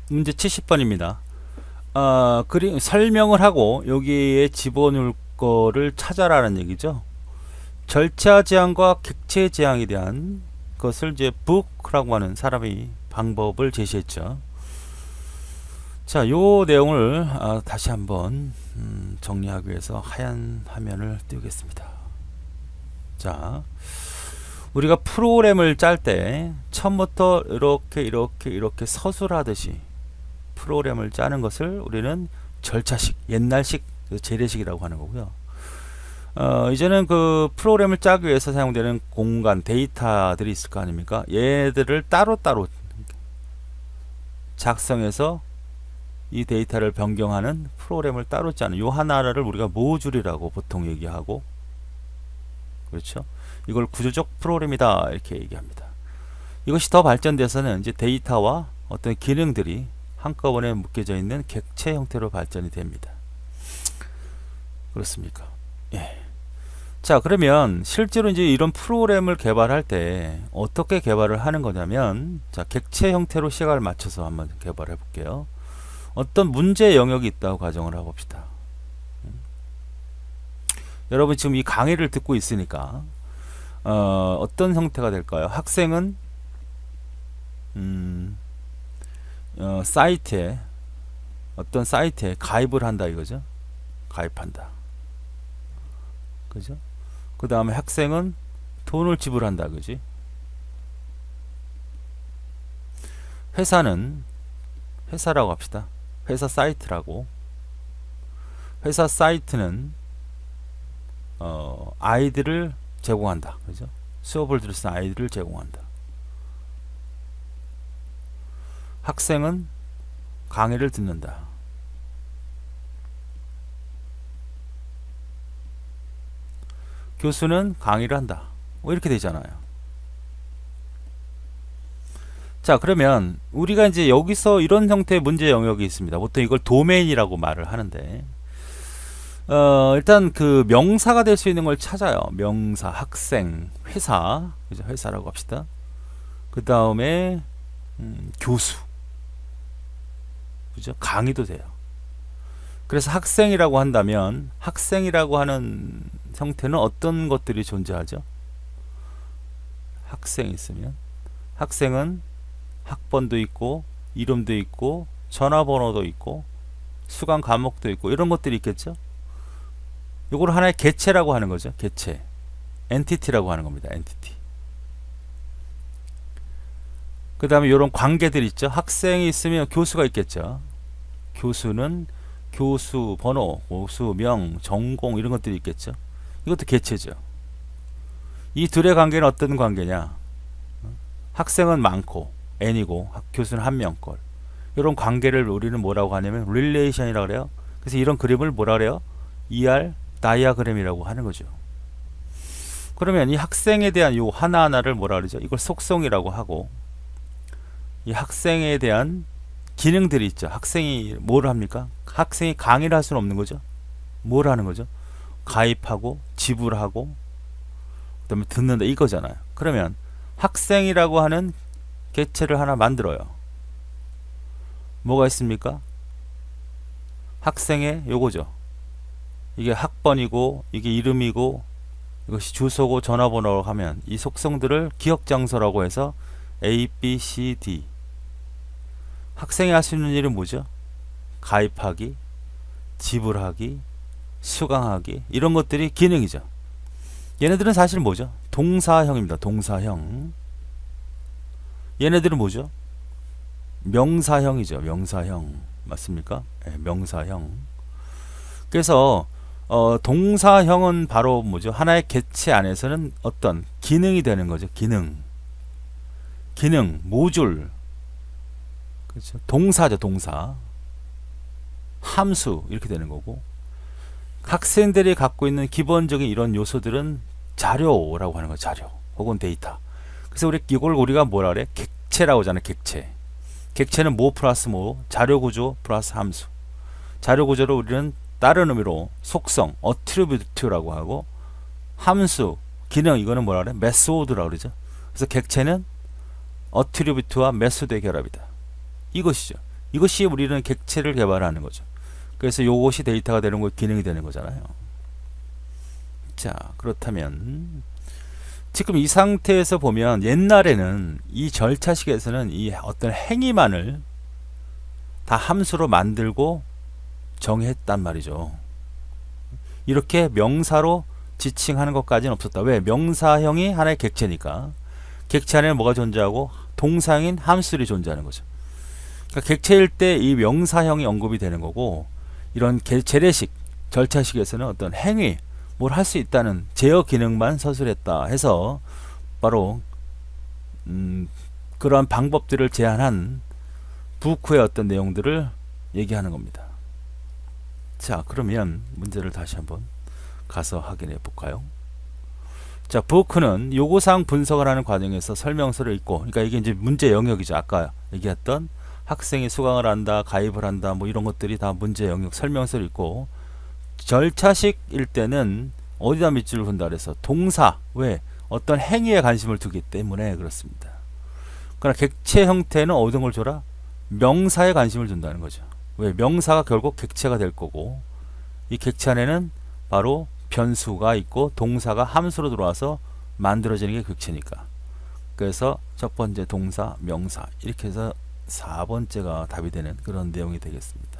문제 70번입니다. 설명을 하고 여기에 집어넣을 거를 찾아라는 얘기죠. 절차 제한과 객체 제한에 대한 것을 이제 북라고 하는 사람이 방법을 제시했죠. 자, 요 내용을 다시 한번 정리하기 위해서 하얀 화면을 띄우겠습니다. 자, 우리가 프로그램을 짤 때 처음부터 이렇게 서술하듯이 프로그램을 짜는 것을 우리는 절차식, 옛날식 재래식이라고 하는 거고요. 이제는 그 프로그램을 짜기 위해서 사용되는 공간, 데이터들이 있을 거 아닙니까? 얘들을 따로따로 작성해서 이 데이터를 변경하는 프로그램을 따로 짜는 요 하나를 우리가 모듈이라고 보통 얘기하고, 그렇죠? 이걸 구조적 프로그램이다 이렇게 얘기합니다. 이것이 더 발전돼서는 이제 데이터와 어떤 기능들이 한꺼번에 묶여져 있는 객체 형태로 발전이 됩니다. 그렇습니까? 예. 자, 그러면 실제로 이제 이런 프로그램을 개발할 때 어떻게 개발을 하는 거냐면, 자, 객체 형태로 시각을 맞춰서 한번 개발해 볼게요. 어떤 문제 영역이 있다고 가정을 해봅시다. 여러분 지금 이 강의를 듣고 있으니까 어떤 형태가 될까요? 학생은 사이트에, 어떤 사이트에 가입을 한다 이거죠. 가입한다. 그죠? 그 다음에 학생은 돈을 지불한다. 그지? 회사는, 회사라고 합시다. 회사 사이트라고. 회사 사이트는 아이들을 제공한다. 그죠? 수업을 들을 수 있는 아이들을 제공한다. 학생은 강의를 듣는다. 교수는 강의를 한다. 뭐 이렇게 되잖아요. 자, 그러면 우리가 이제 여기서 이런 형태의 문제 영역이 있습니다. 보통 이걸 도메인이라고 말을 하는데, 일단 그 명사가 될 수 있는 걸 찾아요. 명사, 학생, 회사, 그죠? 회사라고 합시다. 그 다음에 교수, 그죠? 강의도 돼요. 그래서 학생이라고 한다면 학생이라고 하는 형태는 어떤 것들이 존재하죠? 학생이 있으면 학생은 학번도 있고 이름도 있고 전화번호도 있고 수강 과목도 있고 이런 것들이 있겠죠? 이걸 하나의 개체라고 하는 거죠. 개체, 엔티티라고 하는 겁니다. 엔티티. 그 다음에 이런 관계들 있죠. 학생이 있으면 교수가 있겠죠. 교수는 교수 번호, 교수명, 전공 이런 것들이 있겠죠. 이것도 개체죠. 이 둘의 관계는 어떤 관계냐? 학생은 많고 n이고 교수는 한 명 걸. 이런 관계를 우리는 뭐라고 하냐면 릴레이션이라고 그래요. 그래서 이런 그림을 뭐라 그래요? ER 다이아그램이라고 하는 거죠. 그러면 이 학생에 대한 이 하나하나를 뭐라 그러죠? 이걸 속성이라고 하고, 이 학생에 대한 기능들이 있죠. 학생이 뭘 합니까? 학생이 강의를 할 수는 없는 거죠. 뭘 하는 거죠? 가입하고 지불하고 그다음에 듣는다 이거잖아요. 그러면 학생이라고 하는 개체를 하나 만들어요. 뭐가 있습니까? 학생의 요거죠. 이게 학번이고 이게 이름이고 이것이 주소고 전화번호라고 하면 이 속성들을 기억장소라고 해서 A, B, C, D. 학생이 할 수 있는 일은 뭐죠? 가입하기, 지불하기, 수강하기 이런 것들이 기능이죠. 얘네들은 사실 뭐죠? 동사형입니다. 동사형. 얘네들은 뭐죠? 명사형이죠. 명사형. 맞습니까? 네, 명사형. 그래서 동사형은 바로 뭐죠? 하나의 개체 안에서는 어떤 기능이 되는 거죠. 기능, 모듈. 그렇죠? 동사죠. 동사. 함수 이렇게 되는 거고, 학생들이 갖고 있는 기본적인 이런 요소들은 자료라고 하는 거죠. 자료 혹은 데이터. 그래서 이걸 우리가 뭐라 그래? 객체라고 하잖아요. 객체. 객체는 뭐 플러스 뭐, 자료 구조 플러스 함수. 자료 구조를 우리는 다른 의미로 속성, 어트리뷰트라고 하고, 함수, 기능 이거는 뭐라 그래? 메소드라고 그러죠. 그래서 객체는 어트리뷰트와 메소드의 결합이다. 이것이죠. 이것이 우리는 객체를 개발하는 거죠. 그래서 요것이 데이터가 되는 거, 기능이 되는 거잖아요. 자, 그렇다면 지금 이 상태에서 보면 옛날에는 이 절차식에서는 이 어떤 행위만을 다 함수로 만들고 정했단 말이죠. 이렇게 명사로 지칭하는 것까지는 없었다. 왜? 명사형이 하나의 객체니까. 객체 안에는 뭐가 존재하고 동사형인 함수들이 존재하는 거죠. 그러니까 객체일 때 이 명사형이 언급이 되는 거고, 이런 재래식, 절차식에서는 어떤 행위, 뭘 할 수 있다는 제어 기능만 서술했다 해서 바로 그러한 방법들을 제한한 부크의 어떤 내용들을 얘기하는 겁니다. 자, 그러면 문제를 다시 한번 가서 확인해 볼까요? 자, 부크는 요구사항 분석을 하는 과정에서 설명서를 읽고, 그러니까 이게 이제 문제 영역이죠. 아까 얘기했던 학생이 수강을 한다, 가입을 한다, 뭐 이런 것들이 다 문제 영역 설명서를 읽고, 절차식일 때는 어디다 밑줄을 둔다 그래서 동사, 왜? 어떤 행위에 관심을 두기 때문에 그렇습니다. 그러나 객체 형태는 어떤 걸 줘라? 명사에 관심을 둔다는 거죠. 왜? 명사가 결국 객체가 될 거고, 이 객체 안에는 바로 변수가 있고 동사가 함수로 들어와서 만들어지는 게 객체니까. 그래서 첫 번째 동사, 명사 이렇게 해서 4번째가 답이 되는 그런 내용이 되겠습니다.